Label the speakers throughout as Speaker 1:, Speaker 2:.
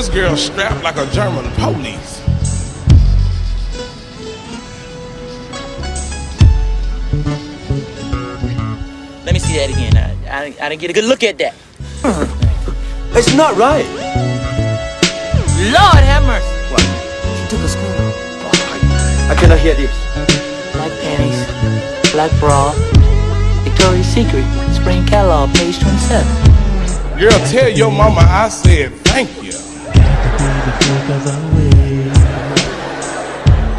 Speaker 1: this girl strapped like a German police.
Speaker 2: Let me see that again. I didn't get a good look at that.
Speaker 3: It's not right.
Speaker 2: Lord have mercy.
Speaker 3: What? She took a skirt off. I cannot hear this.
Speaker 2: Black panties, black bra, Victoria's Secret, spring catalog, page 27.
Speaker 1: Girl, tell your mama I said thank you.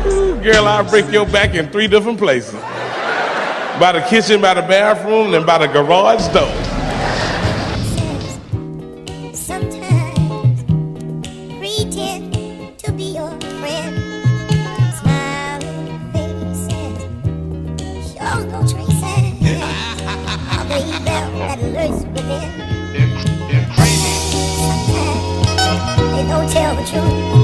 Speaker 1: Ooh, girl, I'll break your back in 3 different places. By the kitchen, by the bathroom, and by the garage door.
Speaker 4: Sometimes pretend to be your friend. Smiling faces, shows no traces of the evil that lurks within. Sometimes they don't tell the truth.